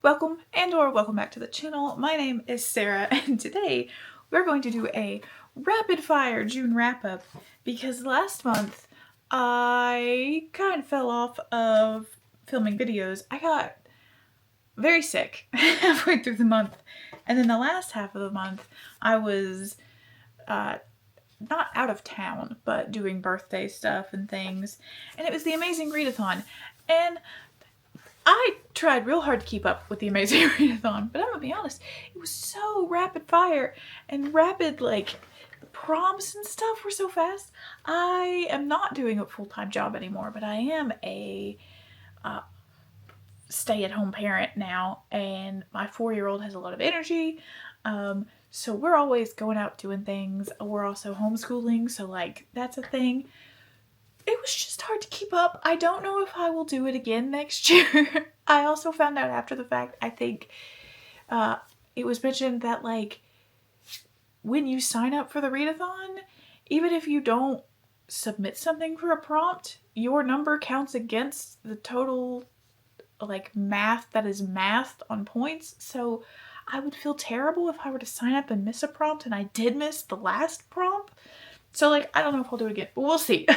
Welcome or welcome back to the channel. My name is Sarah and today we're going to do a rapid fire June wrap up because last month I kind of fell off of filming videos. I got very sick halfway through the month, and then the last half of the month I was not out of town but doing birthday stuff and things, and it was the amazing Readathon, and I tried real hard to keep up with the amazing Readathon, but I'm gonna be honest, it was so rapid fire and rapid, like, the prompts and stuff were so fast. I am not doing a full-time job anymore, but I am a stay-at-home parent now, and my 4-year-old has a lot of energy, so we're always going out doing things. We're also homeschooling, so, like, that's a thing. It was just hard to keep up. I don't know if I will do it again next year. I also found out after the fact, I think it was mentioned that, like, when you sign up for the Readathon, even if you don't submit something for a prompt, your number counts against the total, like, math that is mathed on points. So I would feel terrible if I were to sign up and miss a prompt, and I did miss the last prompt. So, like, I don't know if I'll do it again, but we'll see.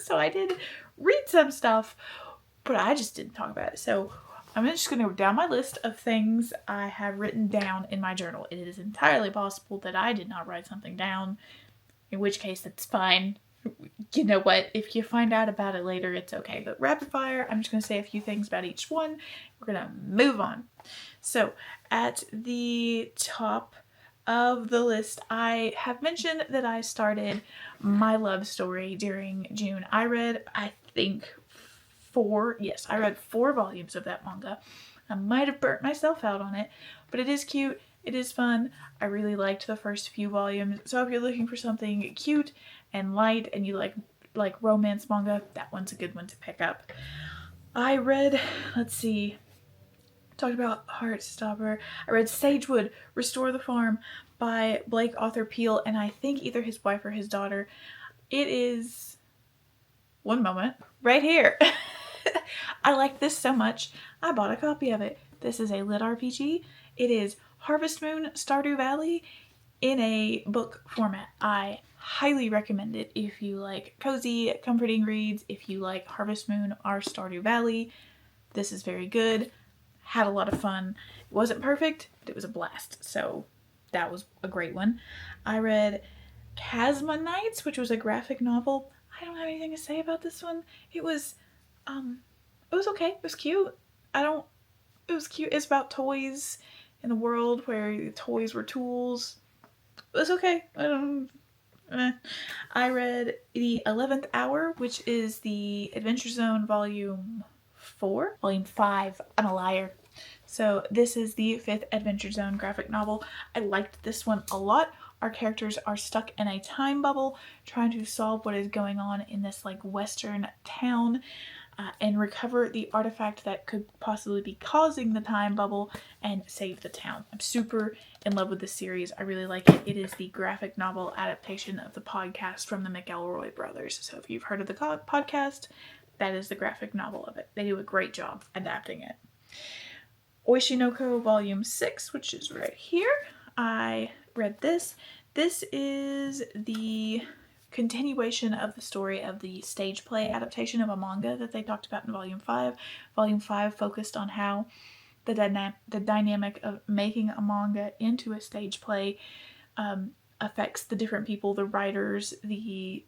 So I did read some stuff, but I just didn't talk about it. So I'm just going to go down my list of things I have written down in my journal. It is entirely possible that I did not write something down, in which case that's fine. You know what? If you find out about it later, it's okay. But rapid fire, I'm just going to say a few things about each one. We're going to move on. So at the top of the list, I have mentioned that I started my love story during June. I read, I think, I read 4 volumes of that manga. I might have burnt myself out on it, but it is cute, it is fun. I really liked the first few volumes, so if you're looking for something cute and light and you like romance manga, that one's a good one to pick up. I read, talked about Heartstopper. I read Sagewood, Restore the Farm by Blake Arthur Peel, and I think either his wife or his daughter. It is, one moment, right here. I like this so much, I bought a copy of it. This is a lit RPG. It is Harvest Moon Stardew Valley in a book format. I highly recommend it if you like cozy, comforting reads. If you like Harvest Moon or Stardew Valley, this is very good. Had a lot of fun. It wasn't perfect, but it was a blast. So that was a great one. I read Chasma Nights, which was a graphic novel. I don't have anything to say about this one. It was okay. It was cute. It was cute. It's about toys in a world where the toys were tools. It was okay. I read The 11th Hour, which is the Adventure Zone Volume 5. I'm a liar. So this is the 5th Adventure Zone graphic novel. I liked this one a lot. Our characters are stuck in a time bubble trying to solve what is going on in this, like, western town and recover the artifact that could possibly be causing the time bubble and save the town. I'm super in love with this series. I really like it. It is the graphic novel adaptation of the podcast from the McElroy brothers. So if you've heard of the podcast, that is the graphic novel of it. They do a great job adapting it. Oishinoko Volume 6, which is right here. I read this. This is the continuation of the story of the stage play adaptation of a manga that they talked about in Volume 5. Volume 5 focused on how the dynamic of making a manga into a stage play affects the different people, the writers, the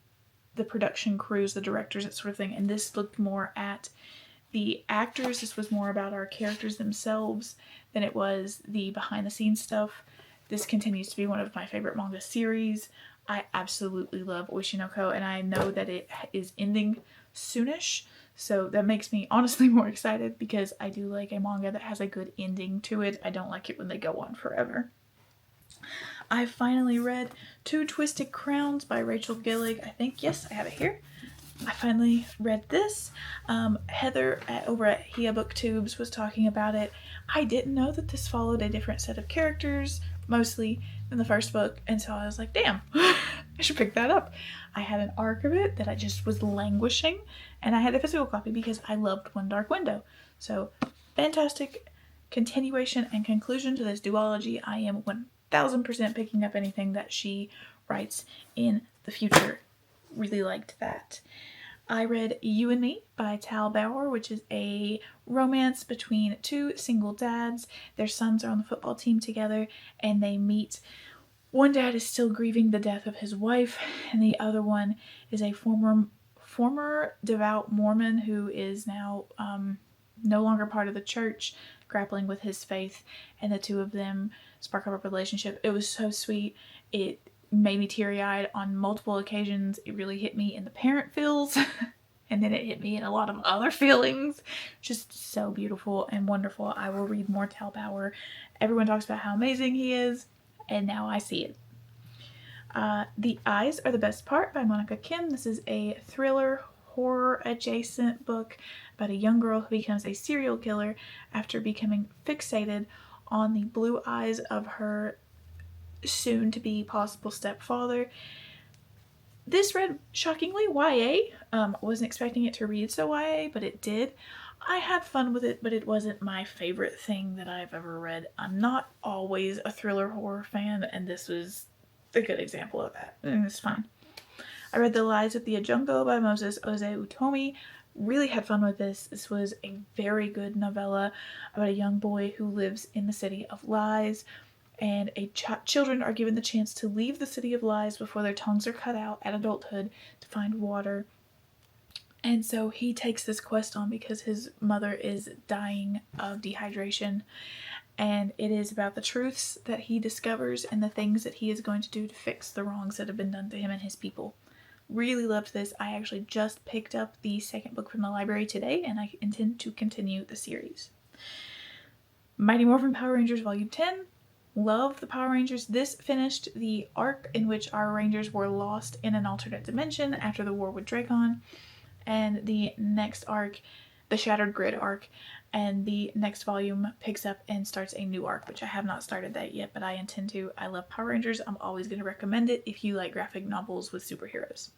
production crews, the directors, that sort of thing. And this looked more at the actors. This was more about our characters themselves than it was the behind the scenes stuff. This continues to be one of my favorite manga series. I absolutely love Oishinoko, and I know that it is ending soonish, so that makes me honestly more excited because I do like a manga that has a good ending to it. I don't like it when they go on forever. I finally read Two Twisted Crowns by Rachel Gillig. I think, yes, I have it here. I finally read this. Heather over at Hia Booktubes was talking about it. I didn't know that this followed a different set of characters, mostly, than the first book, and so I was like, damn, I should pick that up. I had an arc of it that I just was languishing, and I had a physical copy because I loved One Dark Window. So, fantastic continuation and conclusion to this duology. I am 1000% picking up anything that she writes in the future. Really liked that. I read You and Me by Tal Bauer, which is a romance between two single dads. Their sons are on the football team together, and they meet. One dad is still grieving the death of his wife, and the other one is a former devout Mormon who is now no longer part of the church, grappling with his faith, and the two of them spark up a relationship. It was so sweet. It made me teary-eyed on multiple occasions. It really hit me in the parent feels, and then it hit me in a lot of other feelings. Just so beautiful and wonderful. I will read more Tal Bauer. Everyone talks about how amazing he is, and now I see it. The Eyes Are the Best Part by Monica Kim. This is a thriller, horror adjacent book about a young girl who becomes a serial killer after becoming fixated on the blue eyes of her soon to be possible stepfather. This read shockingly YA. Wasn't expecting it to read so YA, but it did. I had fun with it, but it wasn't my favorite thing that I've ever read. I'm not always a thriller horror fan, and this was a good example of that. And it's fine. I read The Lies of the Ajungo by Moses Oze Utomi. Really had fun with this. This was a very good novella about a young boy who lives in the city of lies, and children are given the chance to leave the city of lies before their tongues are cut out at adulthood to find water. And so he takes this quest on because his mother is dying of dehydration, and it is about the truths that he discovers and the things that he is going to do to fix the wrongs that have been done to him and his people. Really loved this. I actually just picked up the second book from the library today, and I intend to continue the series. Mighty Morphin Power Rangers Volume 10. Love the Power Rangers. This finished the arc in which our Rangers were lost in an alternate dimension after the war with Dracon, and the next arc, the Shattered Grid arc, and the next volume picks up and starts a new arc, which I have not started that yet, but I intend to. I love Power Rangers. I'm always going to recommend it if you like graphic novels with superheroes.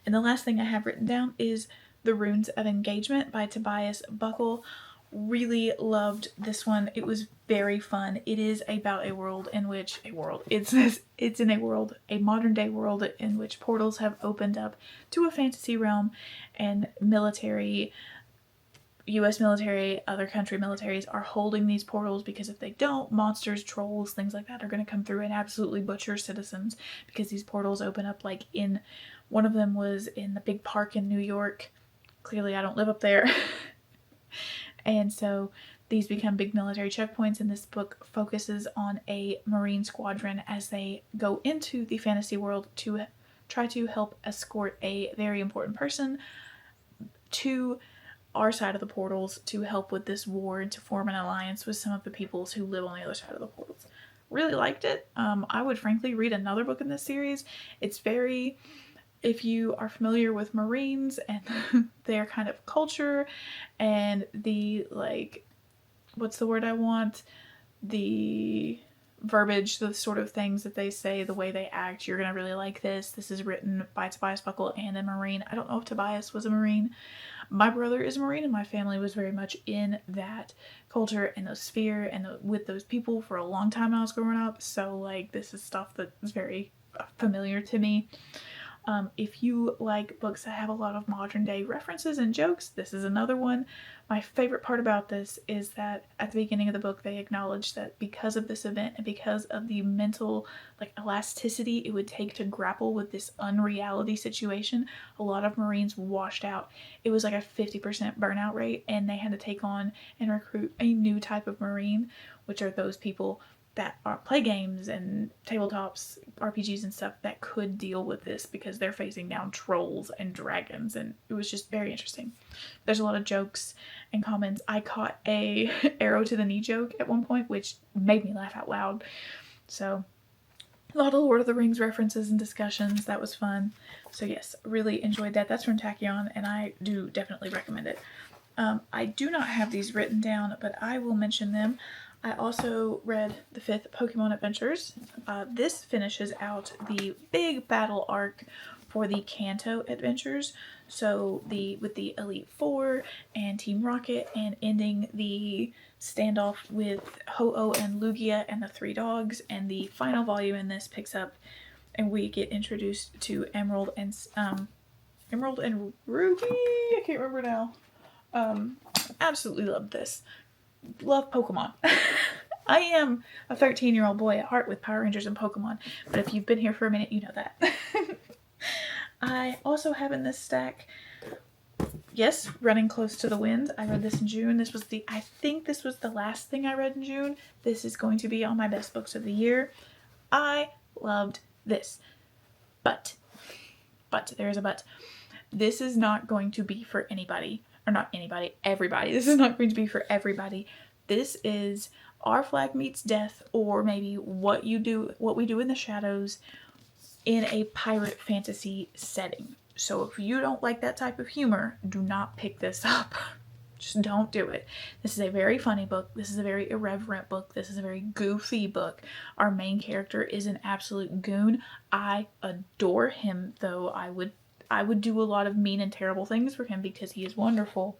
And the last thing I have written down is The Runes of Engagement by Tobias Buckle. Really loved this one. It was very fun. It is about a world in which it's in a world, a modern day world in which portals have opened up to a fantasy realm, and military, US military, other country militaries are holding these portals because if they don't, monsters, trolls, things like that are going to come through and absolutely butcher citizens, because these portals open up, like in one of them was in the big park in New York. Clearly I don't live up there. And so these become big military checkpoints, and this book focuses on a Marine squadron as they go into the fantasy world to try to help escort a very important person to our side of the portals to help with this war and to form an alliance with some of the peoples who live on the other side of the portals. Really liked it. I would frankly read another book in this series. It's very... If you are familiar with Marines and their kind of culture and the, like, what's the word I want? The verbiage, the sort of things that they say, the way they act, you're going to really like this. This is written by Tobias Buckle and a Marine. I don't know if Tobias was a Marine. My brother is a Marine, and my family was very much in that culture and the sphere and with those people for a long time when I was growing up. So, like, this is stuff that is very familiar to me. If you like books that have a lot of modern day references and jokes, this is another one. My favorite part about this is that at the beginning of the book, they acknowledge that because of this event and because of the mental, like, elasticity it would take to grapple with this unreality situation, a lot of Marines washed out. It was like a 50% burnout rate, and they had to take on and recruit a new type of Marine, which are those people that play games and tabletops, RPGs and stuff that could deal with this because they're facing down trolls and dragons, and it was just very interesting. There's a lot of jokes and comments. I caught a arrow to the knee joke at one point, which made me laugh out loud. So a lot of Lord of the Rings references and discussions. That was fun. So yes, really enjoyed that. That's from Tachyon, and I do definitely recommend it. I do not have these written down, but I will mention them. I also read the 5th Pokemon Adventures. This finishes out the big battle arc for the Kanto adventures. So with the Elite Four and Team Rocket, and ending the standoff with Ho-Oh and Lugia and the three dogs. And the final volume in this picks up, and we get introduced to Emerald and Ruby. I can't remember now. Absolutely love this. Love Pokemon. I am a 13-year-old boy at heart with Power Rangers and Pokemon, but if you've been here for a minute, you know that. I also have in this stack, yes, Running Close to the Wind. I read this in June. I think this was the last thing I read in June. This is going to be on my best books of the year. I loved this. But, there is a but. This is not going to be for anybody. Or not anybody, everybody. This is not going to be for everybody. This is Our Flag Meets Death, or maybe What We Do in the Shadows in a pirate fantasy setting. So if you don't like that type of humor, do not pick this up. Just don't do it. This is a very funny book. This is a very irreverent book. This is a very goofy book. Our main character is an absolute goon. I adore him, though. I would do a lot of mean and terrible things for him because he is wonderful.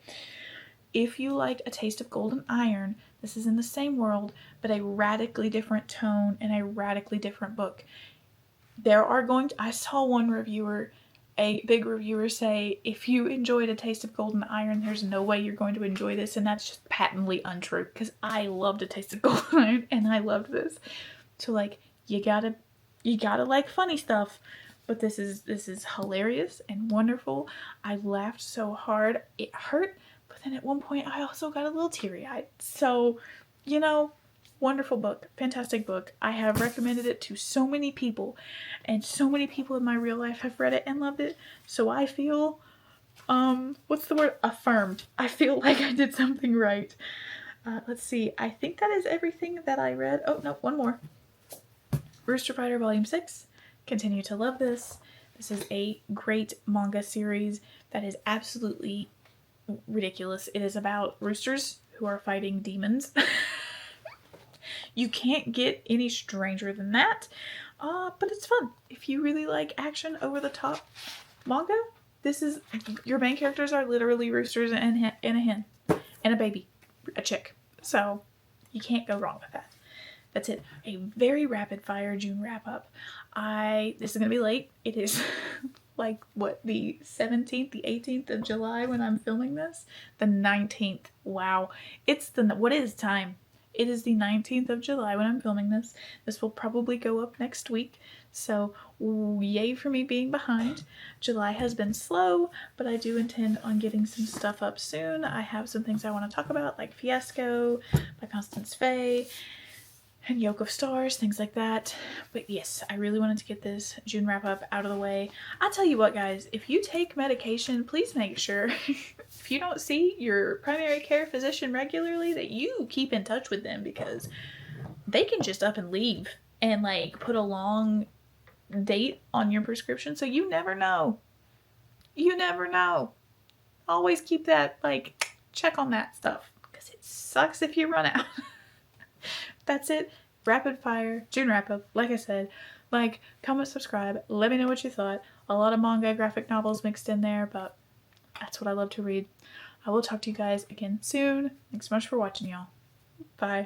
If you liked A Taste of Golden Iron, this is in the same world, but a radically different tone and a radically different book. I saw one reviewer, a big reviewer, say, if you enjoyed A Taste of Golden Iron, there's no way you're going to enjoy this, and that's just patently untrue, because I loved A Taste of Golden Iron, and I loved this. So, like, you gotta like funny stuff. But this is hilarious and wonderful. I laughed so hard. It hurt, but then at one point I also got a little teary-eyed. So, wonderful book. Fantastic book. I have recommended it to so many people, and so many people in my real life have read it and loved it. So I feel, what's the word? Affirmed. I feel like I did something right. Let's see. I think that is everything that I read. Oh, no, one more. Rooster Fighter Volume 6. Continue to love this. This is a great manga series that is absolutely ridiculous. It is about roosters who are fighting demons. You can't get any stranger than that, but it's fun. If you really like action over the top manga, your main characters are literally roosters and a hen and a baby, a chick. So you can't go wrong with that. That's it. A very rapid fire June wrap up. This is going to be late. It is like, the 17th, the 18th of July when I'm filming this? The 19th. Wow. What is time? It is the 19th of July when I'm filming this. This will probably go up next week. So, yay for me being behind. July has been slow, but I do intend on getting some stuff up soon. I have some things I want to talk about, like Fiasco by Constance Faye, and Yoke of Stars, things like that. But yes, I really wanted to get this June wrap-up out of the way. I'll tell you what, guys, if you take medication, please make sure, if you don't see your primary care physician regularly, that you keep in touch with them, because they can just up and leave and, put a long date on your prescription, so you never know. You never know. Always keep that, check on that stuff, because it sucks if you run out. That's it. Rapid fire June wrap up. Like I said, comment, subscribe. Let me know what you thought. A lot of manga, graphic novels mixed in there, but that's what I love to read. I will talk to you guys again soon. Thanks so much for watching, y'all. Bye.